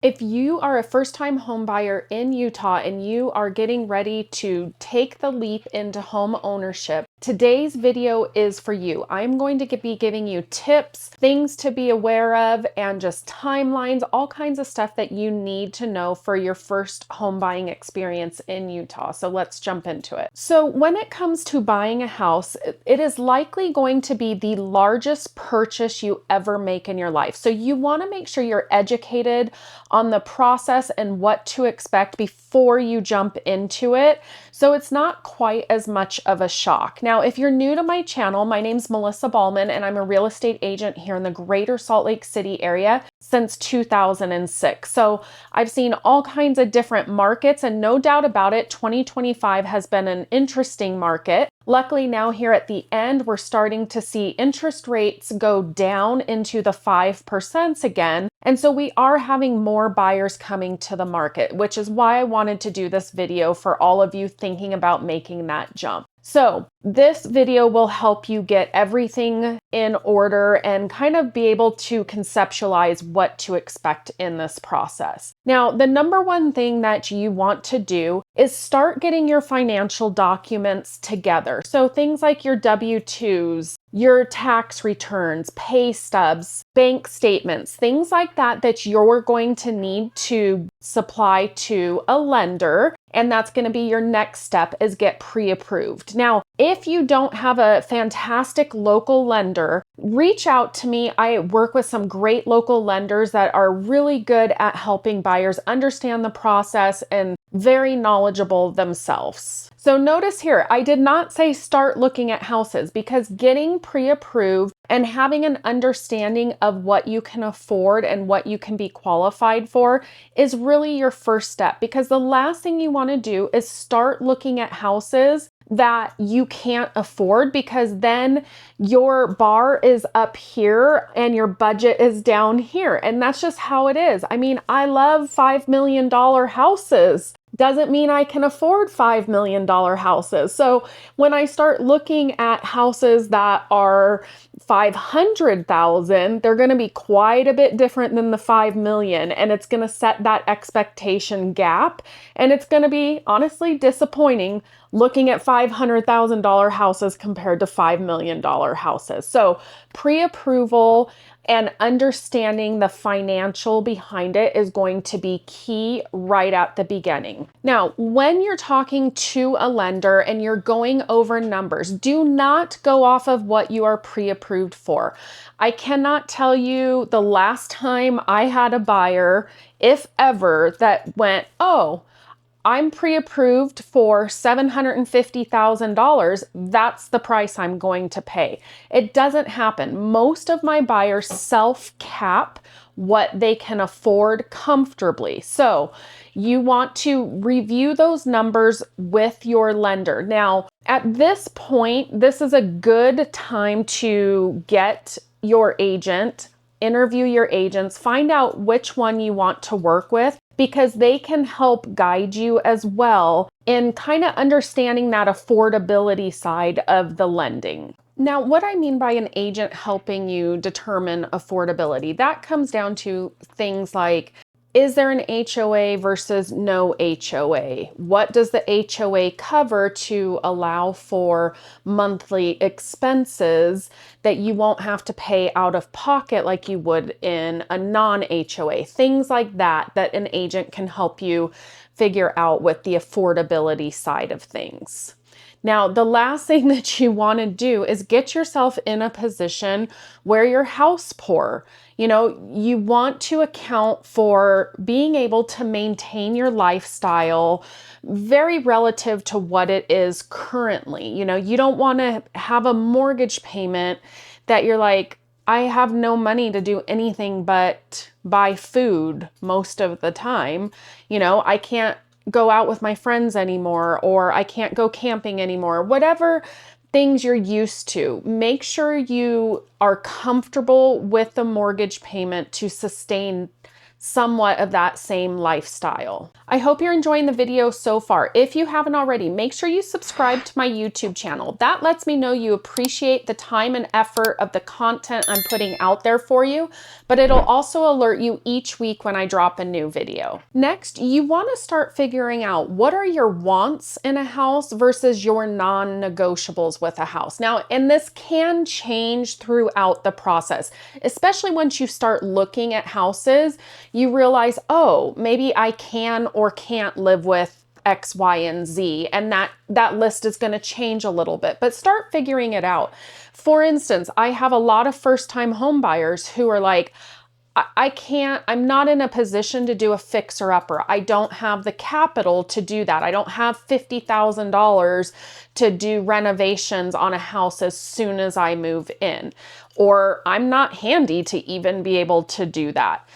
If you are a first-time home buyer in Utah and you are getting ready to take the leap into home ownership, today's video is for you. I'm going to be giving you tips, things to be aware of, and just timelines, all kinds of stuff that you need to know for your first home buying experience in Utah. So let's jump into it. So when it comes to buying a house, it is likely going to be the largest purchase you ever make in your life. So you want to make sure you're educated on the process and what to expect before you jump into it, so it's not quite as much of a shock. Now, if you're new to my channel, my name's Melissa Ballman, and I'm a real estate agent here in the greater Salt Lake City area since 2006. So I've seen all kinds of different markets, and no doubt about it, 2025 has been an interesting market. Luckily, now here at the end, we're starting to see interest rates go down into the 5% again. And so we are having more buyers coming to the market, which is why I wanted to do this video for all of you thinking about making that jump. So this video will help you get everything in order and kind of be able to conceptualize what to expect in this process. Now, the number one thing that you want to do is start getting your financial documents together. So things like your W-2s, your tax returns, pay stubs, bank statements, things like that that you're going to need to supply to a lender. And that's going to be your next step, is get pre-approved. Now, if you don't have a fantastic local lender, reach out to me. I work with some great local lenders that are really good at helping buyers understand the process and very knowledgeable themselves. So notice here, I did not say start looking at houses, because getting pre-approved and having an understanding of what you can afford and what you can be qualified for is really your first step, because the last thing you want to do is start looking at houses that you can't afford, because then your bar is up here and your budget is down here. And that's just how it is. I mean, I love $5 million houses. Doesn't mean I can afford $5 million houses. So when I start looking at houses that are 500,000, they're going to be quite a bit different than the 5 million. And it's going to set that expectation gap. And it's going to be honestly disappointing looking at $500,000 houses compared to $5 million houses. So pre-approval and understanding the financial behind it is going to be key right at the beginning. Now, when you're talking to a lender and you're going over numbers, do not go off of what you are pre-approved for. I cannot tell you the last time I had a buyer, if ever, that went, oh, I'm pre-approved for $750,000. That's the price I'm going to pay. It doesn't happen. Most of my buyers self-cap what they can afford comfortably. So you want to review those numbers with your lender. Now, at this point, this is a good time to get your agent, interview your agents, find out which one you want to work with, because they can help guide you as well in kind of understanding that affordability side of the lending. Now, what I mean by an agent helping you determine affordability, that comes down to things like, is there an HOA versus no HOA? What does the HOA cover to allow for monthly expenses that you won't have to pay out of pocket like you would in a non-HOA? Things like that, that an agent can help you figure out with the affordability side of things. Now, the last thing that you want to do is get yourself in a position where you're house poor. You know, you want to account for being able to maintain your lifestyle very relative to what it is currently. You know, you don't want to have a mortgage payment that you're like, I have no money to do anything but buy food most of the time. You know, I can't go out with my friends anymore, or I can't go camping anymore, whatever things you're used to. Make sure you are comfortable with the mortgage payment to sustain somewhat of that same lifestyle. I hope you're enjoying the video so far. If you haven't already, make sure you subscribe to my YouTube channel. That lets me know you appreciate the time and effort of the content I'm putting out there for you, but it'll also alert you each week when I drop a new video. Next, you want to start figuring out what are your wants in a house versus your non-negotiables with a house. Now, and this can change throughout the process, especially once you start looking at houses. You realize, oh, maybe I can or can't live with X, Y, and Z, and that list is going to change a little bit, but start figuring it out. For instance, I have a lot of first-time home buyers who are like, I'm not in a position to do a fixer-upper. I don't have the capital to do that. I don't have $50,000 to do renovations on a house as soon as I move in, or I'm not handy to even be able to do that.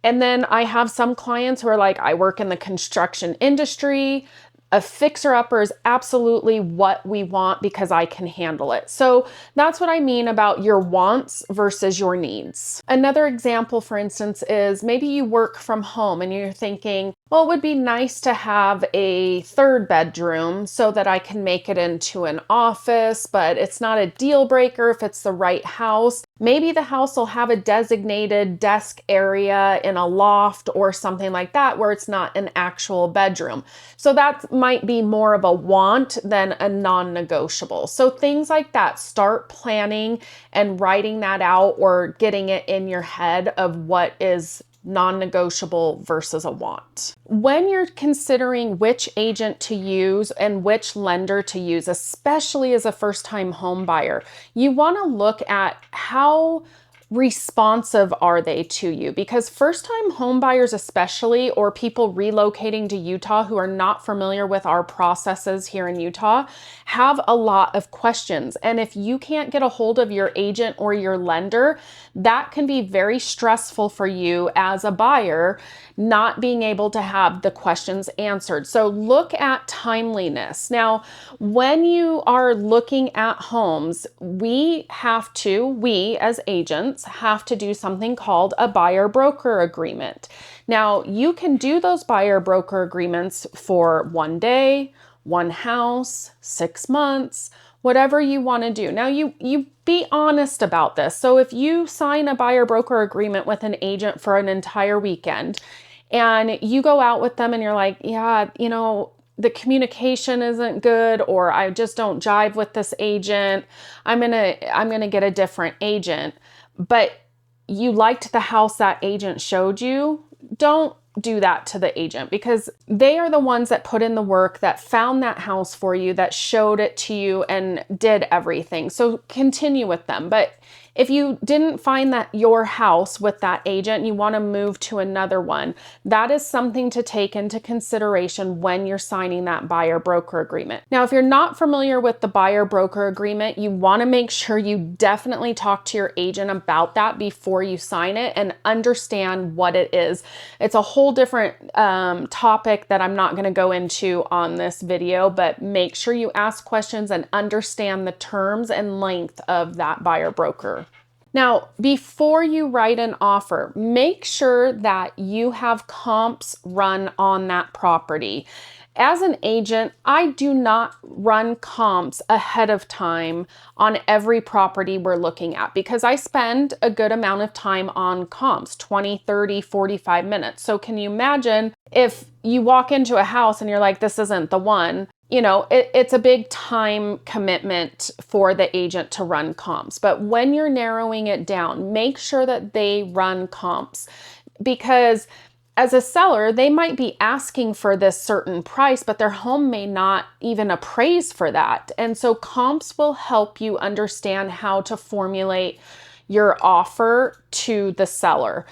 And then I have some clients who are like, I work in the construction industry. A fixer-upper is absolutely what we want because I can handle it. So that's what I mean about your wants versus your needs. Another example, for instance, is maybe you work from home and you're thinking, well, it would be nice to have a third bedroom so that I can make it into an office, but it's not a deal breaker if it's the right house. Maybe the house will have a designated desk area in a loft or something like that where it's not an actual bedroom. So that might be more of a want than a non-negotiable. So things like that, start planning and writing that out or getting it in your head of what is non-negotiable versus a want. When you're considering which agent to use and which lender to use, especially as a first-time home buyer, you want to look at how responsive are they to you, because first-time home buyers especially, or people relocating to Utah who are not familiar with our processes here in Utah, have a lot of questions. And if you can't get a hold of your agent or your lender, that can be very stressful for you as a buyer, not being able to have the questions answered. So look at timeliness. Now, when you are looking at homes, we as agents have to do something called a buyer broker agreement. Now, you can do those buyer broker agreements for 1 day, one house, 6 months, whatever you want to do. Now, you be honest about this. So if you sign a buyer broker agreement with an agent for an entire weekend and you go out with them and you're like, yeah, the communication isn't good, or I just don't jive with this agent, I'm gonna get a different agent, but you liked the house that agent showed you, don't do that to the agent, because they are the ones that put in the work, that found that house for you, that showed it to you and did everything. So continue with them. But if you didn't find that your house with that agent, you want to move to another one, that is something to take into consideration when you're signing that buyer broker agreement. Now, if you're not familiar with the buyer broker agreement, you want to make sure you definitely talk to your agent about that before you sign it and understand what it is. It's a whole different topic that I'm not going to go into on this video, but make sure you ask questions and understand the terms and length of that buyer broker. Now, before you write an offer, make sure that you have comps run on that property. As an agent, I do not run comps ahead of time on every property we're looking at, because I spend a good amount of time on comps, 20, 30, 45 minutes. So can you imagine if you walk into a house and you're like, this isn't the one? It's a big time commitment for the agent to run comps. But when you're narrowing it down, make sure that they run comps, because as a seller, they might be asking for this certain price, but their home may not even appraise for that. And so comps will help you understand how to formulate your offer to the seller.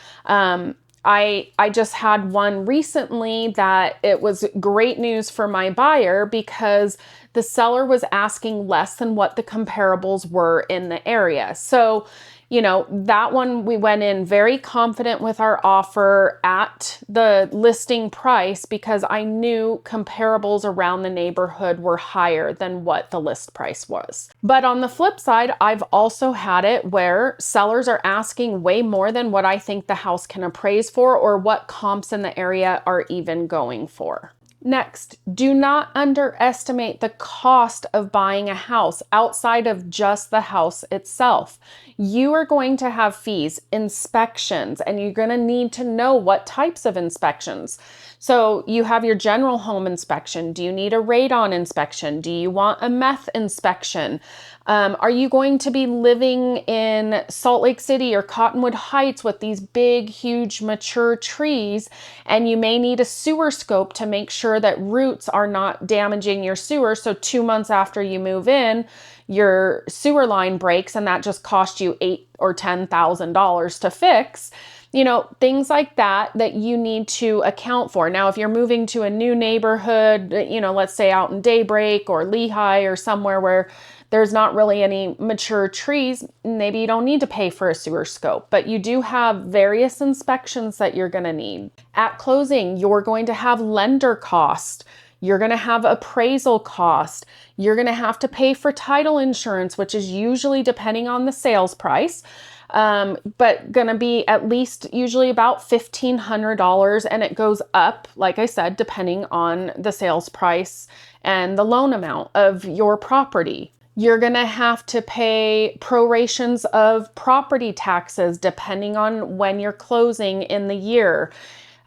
I just had one recently that it was great news for my buyer, because the seller was asking less than what the comparables were in the area. So You know, that one we went in very confident with our offer at the listing price because I knew comparables around the neighborhood were higher than what the list price was. But on the flip side, I've also had it where sellers are asking way more than what I think the house can appraise for or what comps in the area are even going for. Next, do not underestimate the cost of buying a house outside of just the house itself. You are going to have fees, inspections, and you're going to need to know what types of inspections. So you have your general home inspection. Do you need a radon inspection? Do you want a meth inspection? Are you going to be living in Salt Lake City or Cottonwood Heights with these big, huge, mature trees? And you may need a sewer scope to make sure that roots are not damaging your sewer. So 2 months after you move in, your sewer line breaks and that just cost you $8,000 or $10,000 to fix. You know, things like that you need to account for. Now, if you're moving to a new neighborhood, you know, let's say out in Daybreak or Lehigh or somewhere where there's not really any mature trees, maybe you don't need to pay for a sewer scope, but you do have various inspections that you're going to need. At closing, you're going to have lender cost. You're going to have appraisal cost. You're going to have to pay for title insurance, which is usually depending on the sales price. But gonna be at least usually about $1,500, and it goes up, like I said, depending on the sales price and the loan amount of your property. You're gonna have to pay prorations of property taxes depending on when you're closing in the year.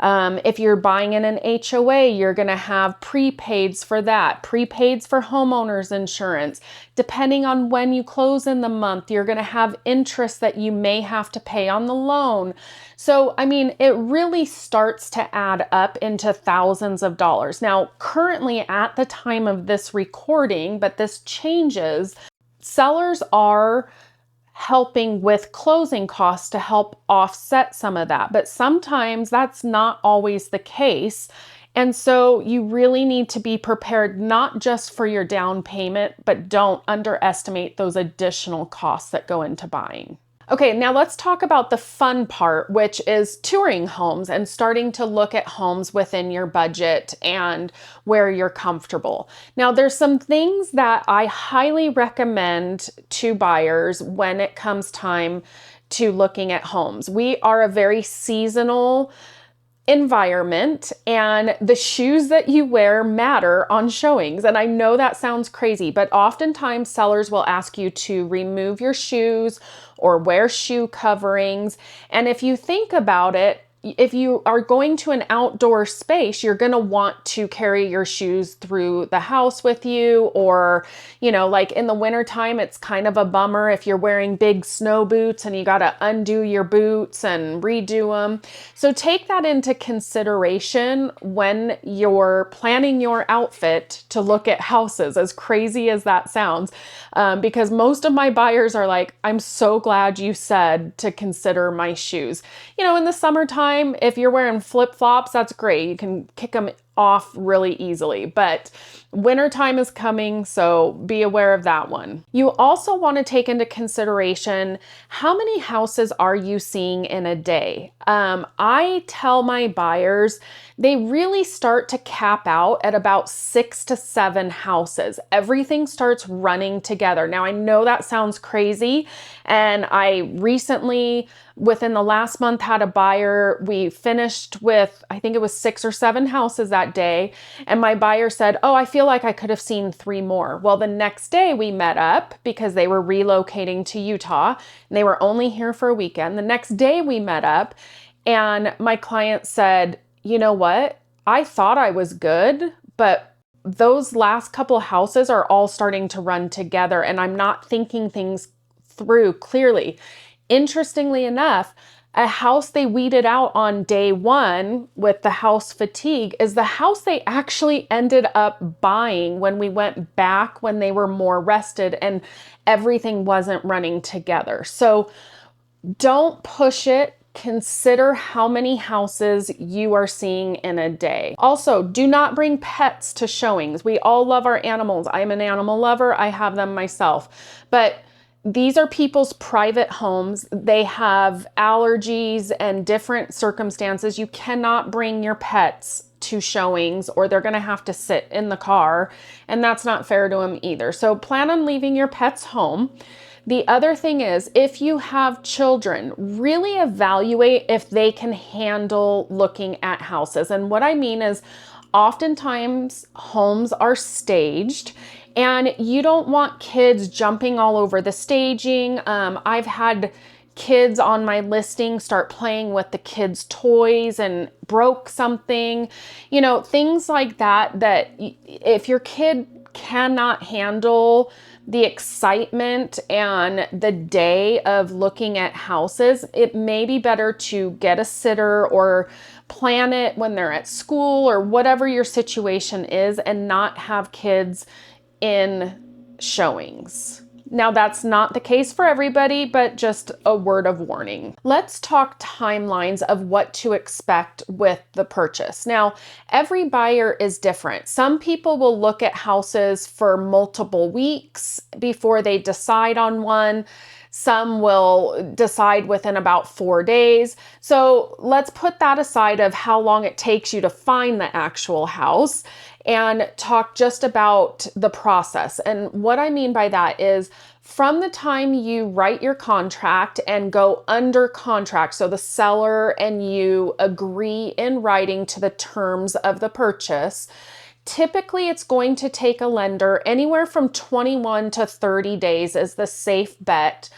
If you're buying in an HOA, you're going to have prepaids for that, prepaids for homeowners insurance. Depending on when you close in the month, you're going to have interest that you may have to pay on the loan. So, I mean, it really starts to add up into thousands of dollars. Now, currently at the time of this recording, but this changes, sellers are helping with closing costs to help offset some of that. But sometimes that's not always the case. And so you really need to be prepared not just for your down payment, but don't underestimate those additional costs that go into buying. Okay, now let's talk about the fun part, which is touring homes and starting to look at homes within your budget and where you're comfortable. Now, there's some things that I highly recommend to buyers when it comes time to looking at homes. We are a very seasonal environment, and the shoes that you wear matter on showings. And I know that sounds crazy, but oftentimes sellers will ask you to remove your shoes or wear shoe coverings. And if you think about it, if you are going to an outdoor space, you're going to want to carry your shoes through the house with you, or, you know, like in the wintertime, it's kind of a bummer if you're wearing big snow boots and you got to undo your boots and redo them. So take that into consideration when you're planning your outfit to look at houses, as crazy as that sounds, because most of my buyers are like, I'm so glad you said to consider my shoes. You know, in the summertime, if you're wearing flip-flops, that's great. You can kick them off really easily, but wintertime is coming, so be aware of that one. You also want to take into consideration how many houses are you seeing in a day. I tell my buyers they really start to cap out at about 6 to 7 houses. Everything starts running together. Now, I know that sounds crazy, and I recently, within the last month, had a buyer. We finished with, I think it was 6 or 7 houses that day, and my buyer said, oh, I feel like I could have seen 3 more. Well, the next day we met up because they were relocating to Utah and they were only here for a weekend. The next day we met up and my client said, you know what? I thought I was good, but those last couple houses are all starting to run together and I'm not thinking things through clearly. Interestingly enough, a house they weeded out on day 1 with the house fatigue is the house they actually ended up buying when we went back when they were more rested and everything wasn't running together. So don't push it. Consider how many houses you are seeing in a day. Also, do not bring pets to showings. We all love our animals. I'm an animal lover. I have them myself. But these are people's private homes. They have allergies and different circumstances. You cannot bring your pets to showings or they're going to have to sit in the car, and that's not fair to them either. So plan on leaving your pets home. The other thing is, if you have children, really evaluate if they can handle looking at houses. And what I mean is, oftentimes homes are staged and you don't want kids jumping all over the staging. I've had kids on my listing start playing with the kids' toys and broke something, you know, things like that, that if your kid cannot handle the excitement and the day of looking at houses, it may be better to get a sitter or plan it when they're at school or whatever your situation is, and not have kids in showings. Now, that's not the case for everybody, but just a word of warning. Let's talk timelines of what to expect with the purchase. Now, every buyer is different. Some people will look at houses for multiple weeks before they decide on one. Some will decide within about 4 days. So let's put that aside of how long it takes you to find the actual house and talk just about the process. And what I mean by that is, from the time you write your contract and go under contract, so the seller and you agree in writing to the terms of the purchase, typically it's going to take a lender anywhere from 21 to 30 days is the safe bet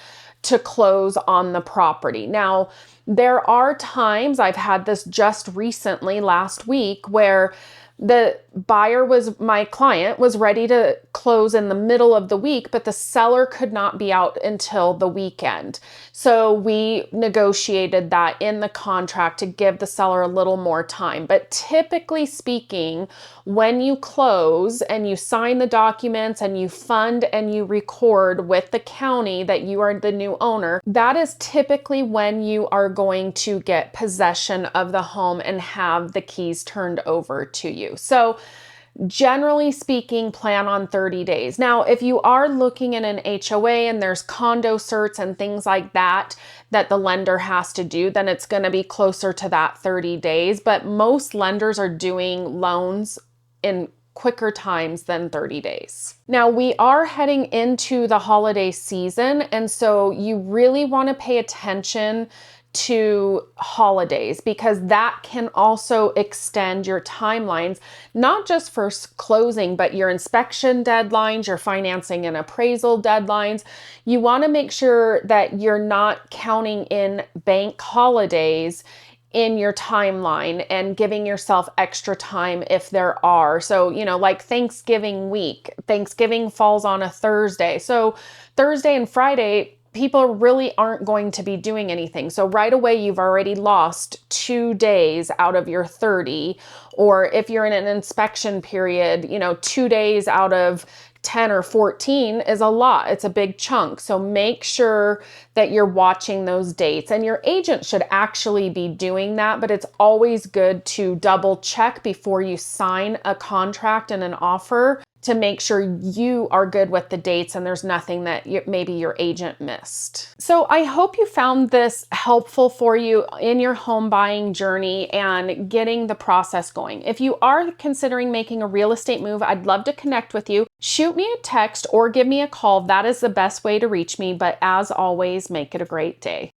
to close on the property. Now, there are times, I've had this just recently last week, where the buyer my client was ready to close in the middle of the week, but the seller could not be out until the weekend. So we negotiated that in the contract to give the seller a little more time. But typically speaking, when you close and you sign the documents and you fund and you record with the county that you are the new owner, that is typically when you are going to get possession of the home and have the keys turned over to you. So generally speaking, plan on 30 days. Now, if you are looking at an HOA and there's condo certs and things like that the lender has to do, then it's going to be closer to that 30 days. But most lenders are doing loans in quicker times than 30 days. Now, we are heading into the holiday season, and so you really want to pay attention to holidays, because that can also extend your timelines, not just for closing, but your inspection deadlines, your financing and appraisal deadlines. You want to make sure that you're not counting in bank holidays in your timeline and giving yourself extra time if there are. So, you know, like Thanksgiving week, Thanksgiving falls on a Thursday. So Thursday and Friday, people really aren't going to be doing anything. So right away, you've already lost 2 days out of your 30. Or if you're in an inspection period, you know, 2 days out of 10 or 14 is a lot. It's a big chunk. So make sure that you're watching those dates, and your agent should actually be doing that, but it's always good to double check before you sign a contract and an offer to make sure you are good with the dates and there's nothing that maybe your agent missed. So I hope you found this helpful for you in your home buying journey and getting the process going. If you are considering making a real estate move, I'd love to connect with you. Shoot me a text or give me a call. That is the best way to reach me. But as always, make it a great day.